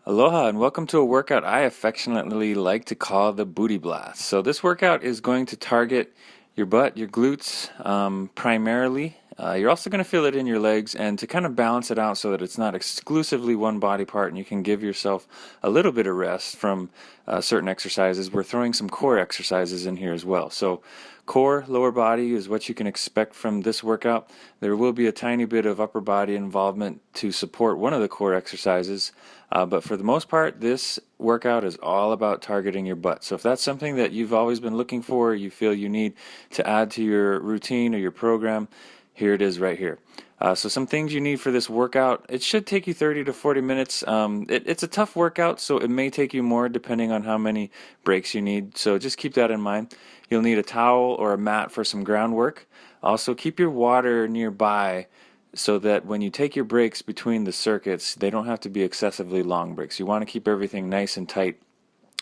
Aloha and welcome to a workout I affectionately like to call the booty blast. So this workout is going to target your butt, your glutes primarily. You're also going to feel it in your legs, and to kind of balance it out so that it's not exclusively one body part and you can give yourself a little bit of rest from certain exercises, we're throwing some core exercises in here as well. So core, lower body is what you can expect from this workout. There will be a tiny bit of upper body involvement to support one of the core exercises, but for the most part, this workout is all about targeting your butt. So if that's something that you've always been looking for, you feel you need to add to your routine or your program, here it is right here. So some things you need for this workout. It should take you 30 to 40 minutes. It's a tough workout, so it may take you more depending on how many breaks you need. So just keep that in mind. You'll need a towel or a mat for some groundwork. Also, keep your water nearby so that when you take your breaks between the circuits, they don't have to be excessively long breaks. You want to keep everything nice and tight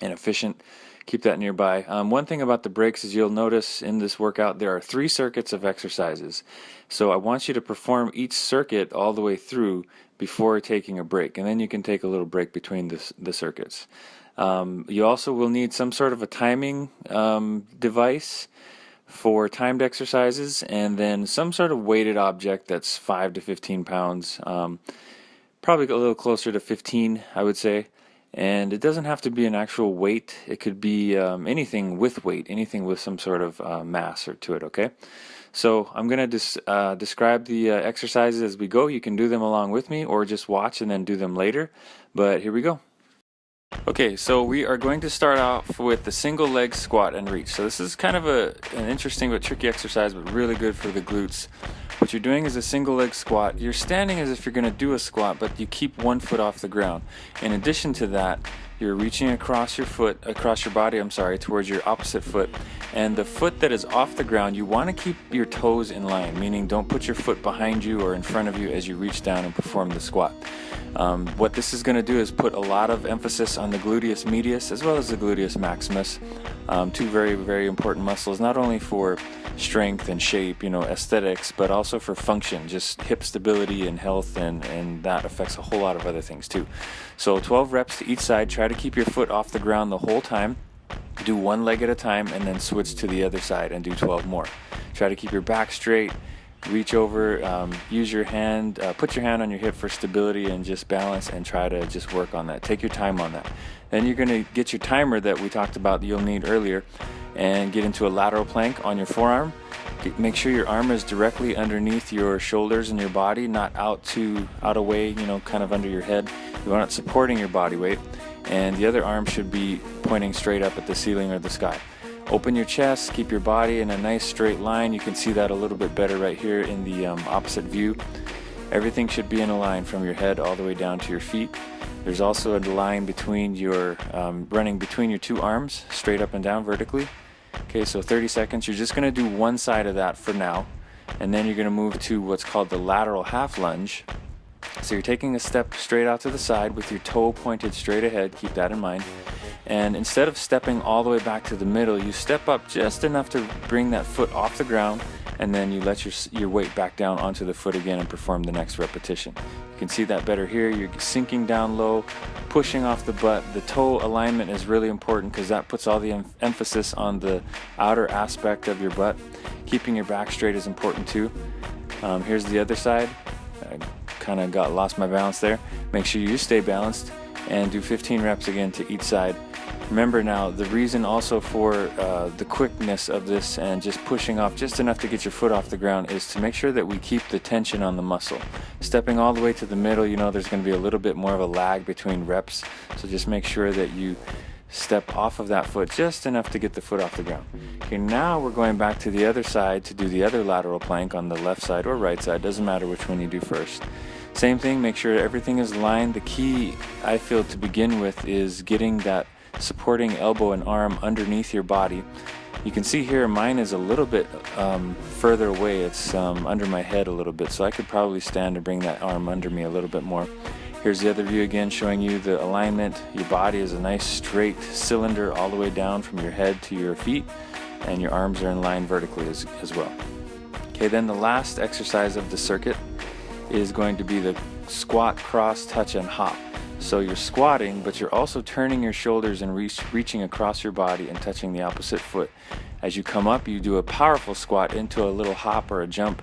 and efficient. Keep that nearby. One thing about the breaks is you'll notice in this workout there are 3 circuits of exercises. So I want you to perform each circuit all the way through before taking a break, and then you can take a little break between the circuits. You also will need some sort of a timing device for timed exercises, and then some sort of weighted object that's 5 to 15 pounds, probably a little closer to 15, I would say. And it doesn't have to be an actual weight. It could be anything with weight, anything with some sort of mass or to it, okay? So I'm going to describe the exercises as we go. You can do them along with me or just watch and then do them later. But here we go. Okay, so we are going to start off with the single leg squat and reach. So this is kind of an interesting but tricky exercise, but really good for the glutes. What you're doing is a single leg squat. You're standing as if you're going to do a squat, but you keep one foot off the ground. In addition to that, you're reaching across your body, towards your opposite foot. And the foot that is off the ground, you want to keep your toes in line, meaning don't put your foot behind you or in front of you as you reach down and perform the squat. What this is going to do is put a lot of emphasis on the gluteus medius as well as the gluteus maximus, 2 very, very important muscles, not only for strength and shape, aesthetics, but also for function, just hip stability and health, and that affects a whole lot of other things too. So 12 reps to each side. Try to keep your foot off the ground the whole time. Do one leg at a time and then switch to the other side and do 12 more. Try to keep your back straight. Reach over, use your hand, put your hand on your hip for stability and just balance, and try to just work on that. Take your time on that. Then you're going to get your timer that we talked about that you'll need earlier and get into a lateral plank on your forearm. Make sure your arm is directly underneath your shoulders and your body, not out away, kind of under your head. You want it supporting your body weight, and the other arm should be pointing straight up at the ceiling or the sky. Open your chest, keep your body in a nice straight line. You can see that a little bit better right here in the opposite view. Everything should be in a line from your head all the way down to your feet. There's also a line between running between your 2 arms, straight up and down vertically. Okay, so 30 seconds. You're just going to do one side of that for now, and then you're going to move to what's called the lateral half lunge. So you're taking a step straight out to the side with your toe pointed straight ahead. Keep that in mind. And instead of stepping all the way back to the middle, you step up just enough to bring that foot off the ground, and then you let your weight back down onto the foot again and perform the next repetition. You can see that better here. You're sinking down low, pushing off the butt. The toe alignment is really important because that puts all the emphasis on the outer aspect of your butt. Keeping your back straight is important too. Here's the other side. I kind of lost my balance there. Make sure you stay balanced and do 15 reps again to each side. Remember now, the reason also for the quickness of this and just pushing off just enough to get your foot off the ground is to make sure that we keep the tension on the muscle. Stepping all the way to the middle, there's going to be a little bit more of a lag between reps, so just make sure that you step off of that foot just enough to get the foot off the ground. Okay, now we're going back to the other side to do the other lateral plank on the left side or right side, doesn't matter which one you do first. Same thing, make sure everything is aligned. The key, I feel, to begin with is getting that supporting elbow and arm underneath your body. You can see here mine is a little bit further away. It's under my head a little bit, so I could probably stand and bring that arm under me a little bit more. Here's the other view again, showing you the alignment. Your body is a nice straight cylinder all the way down from your head to your feet, and your arms are in line vertically as well. Okay, then the last exercise of the circuit is going to be the squat, cross, touch, and hop. So you're squatting, but you're also turning your shoulders and reaching across your body and touching the opposite foot. As you come up, you do a powerful squat into a little hop or a jump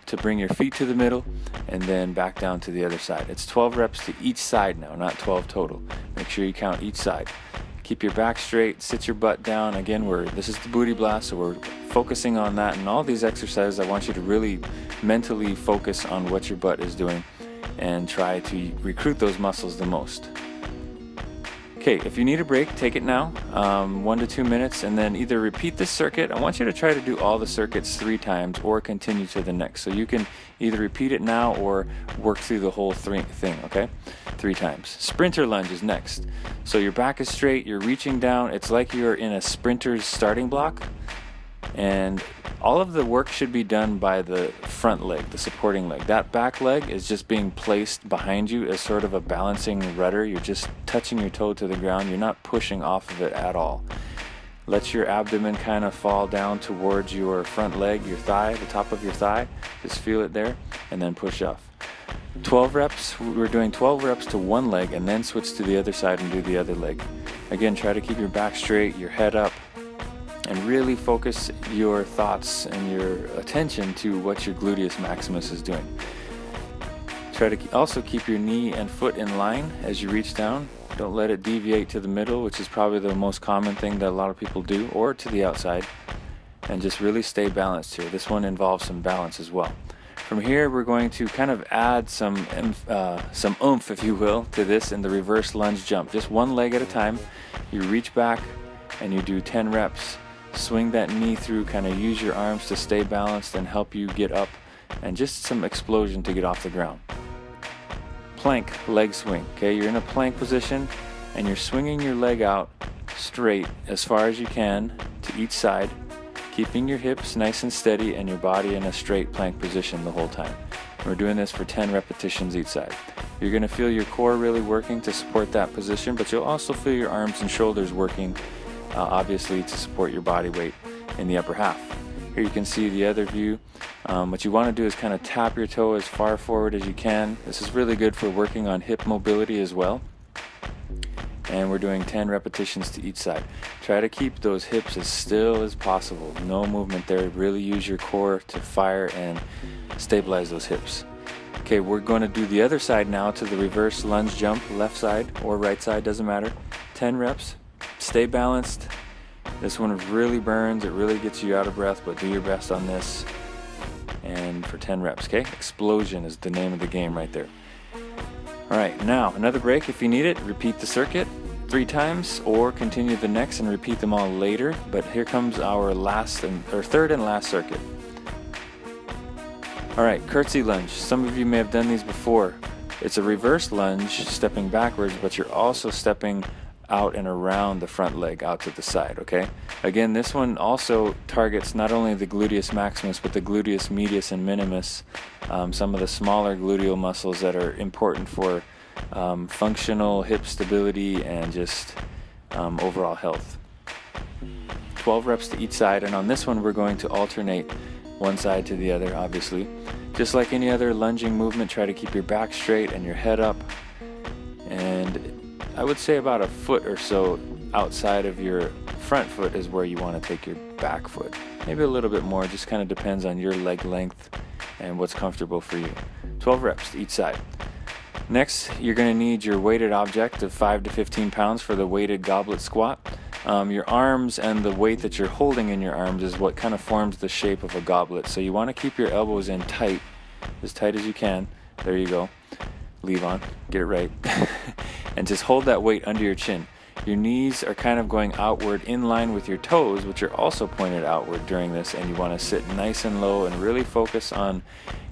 to bring your feet to the middle and then back down to the other side. It's 12 reps to each side now, not 12 total. Make sure you count each side. Keep your back straight, sit your butt down. Again, this is the booty blast, so we're focusing on that. And all these exercises, I want you to really mentally focus on what your butt is doing and try to recruit those muscles the most. Okay, if you need a break, take it now, 1 to 2 minutes, and then either repeat this circuit. I want you to try to do all the circuits 3 times or continue to the next. So you can either repeat it now or work through the whole thing, okay? 3 times. Sprinter lunge is next. So your back is straight, you're reaching down. It's like you're in a sprinter's starting block. And all of the work should be done by the front leg, the supporting leg. That back leg is just being placed behind you as sort of a balancing rudder. You're just touching your toe to the ground. You're not pushing off of it at all. Let your abdomen kind of fall down towards your front leg, your thigh, the top of your thigh. Just feel it there, and then push off. 12 reps. We're doing 12 reps to one leg, and then switch to the other side and do the other leg. Again, try to keep your back straight, your head up, and really focus your thoughts and your attention to what your gluteus maximus is doing. Try to also keep your knee and foot in line as you reach down. Don't let it deviate to the middle, which is probably the most common thing that a lot of people do, or to the outside. And just really stay balanced here. This one involves some balance as well. From here, we're going to kind of add some oomph, if you will, to this in the reverse lunge jump. Just one leg at a time. You reach back and you do 10 reps. Swing that knee through, kind of use your arms to stay balanced and help you get up, and just some explosion to get off the ground. Plank leg swing. Okay, you're in a plank position and you're swinging your leg out straight as far as you can to each side, keeping your hips nice and steady and your body in a straight plank position the whole time. We're doing this for 10 repetitions each side. You're going to feel your core really working to support that position, but you'll also feel your arms and shoulders working obviously to support your body weight in the upper half. Here you can see the other view. What you want to do is kind of tap your toe as far forward as you can. This is really good for working on hip mobility as well. And we're doing 10 repetitions to each side. Try to keep those hips as still as possible. No movement there. Really use your core to fire and stabilize those hips. Okay, we're going to do the other side now to the reverse lunge jump, left side or right side, doesn't matter. 10 reps. Stay balanced. This one really burns. It really gets you out of breath, but do your best on this. And for 10 reps, okay? Explosion is the name of the game right there. All right, now another break if you need it. Repeat the circuit 3 times or continue the next and repeat them all later. But here comes our third and last circuit. All right, curtsy lunge. Some of you may have done these before. It's a reverse lunge, stepping backwards, but you're also stepping out and around the front leg out to the side, okay? Again, this one also targets not only the gluteus maximus, but the gluteus medius and minimus, some of the smaller gluteal muscles that are important for functional hip stability and just overall health. 12 reps to each side, and on this one we're going to alternate one side to the other, obviously. Just like any other lunging movement, try to keep your back straight and your head up, and I would say about a foot or so outside of your front foot is where you want to take your back foot. Maybe a little bit more, just kind of depends on your leg length and what's comfortable for you. 12 reps to each side. Next, you're going to need your weighted object of 5 to 15 pounds for the weighted goblet squat. Your arms and the weight that you're holding in your arms is what kind of forms the shape of a goblet. So you want to keep your elbows in tight as you can. There you go. Leave on, get it right. And just hold that weight under your chin. Your knees are kind of going outward in line with your toes, which are also pointed outward during this, and you want to sit nice and low and really focus on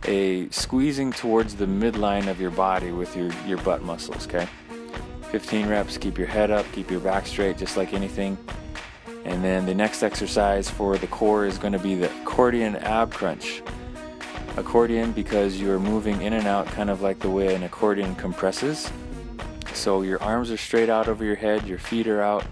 a squeezing towards the midline of your body with your butt muscles, okay? 15 reps, keep your head up, keep your back straight, just like anything. And then the next exercise for the core is going to be the Accordion Ab Crunch. Accordion because you're moving in and out kind of like the way an accordion compresses. So your arms are straight out over your head, your feet are out,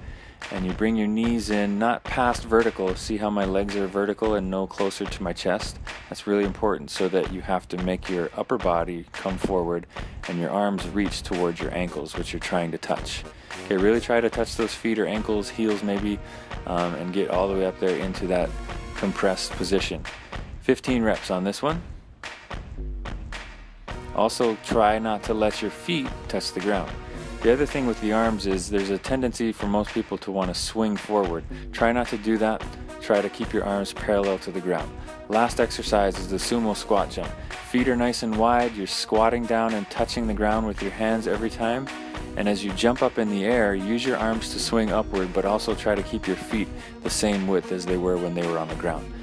and you bring your knees in, not past vertical. See how my legs are vertical and no closer to my chest? That's really important, so that you have to make your upper body come forward and your arms reach towards your ankles, which you're trying to touch. Okay, really try to touch those feet or ankles, heels maybe, and get all the way up there into that compressed position. 15 reps on this one. Also, try not to let your feet touch the ground. The other thing with the arms is there's a tendency for most people to want to swing forward. Try not to do that. Try to keep your arms parallel to the ground. Last exercise is the sumo squat jump. Feet are nice and wide. You're squatting down and touching the ground with your hands every time. And as you jump up in the air, use your arms to swing upward, but also try to keep your feet the same width as they were when they were on the ground.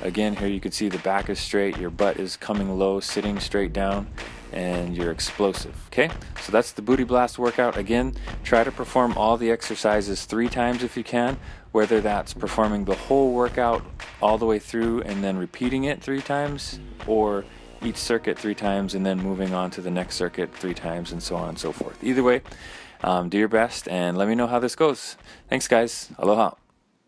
Again, here you can see the back is straight, your butt is coming low, sitting straight down, and you're explosive. Okay, so that's the booty blast workout. Again, try to perform all the exercises 3 times if you can, whether that's performing the whole workout all the way through and then repeating it 3 times, or each circuit 3 times and then moving on to the next circuit 3 times, and so on and so forth. Either way, do your best and let me know how this goes. Thanks guys, aloha.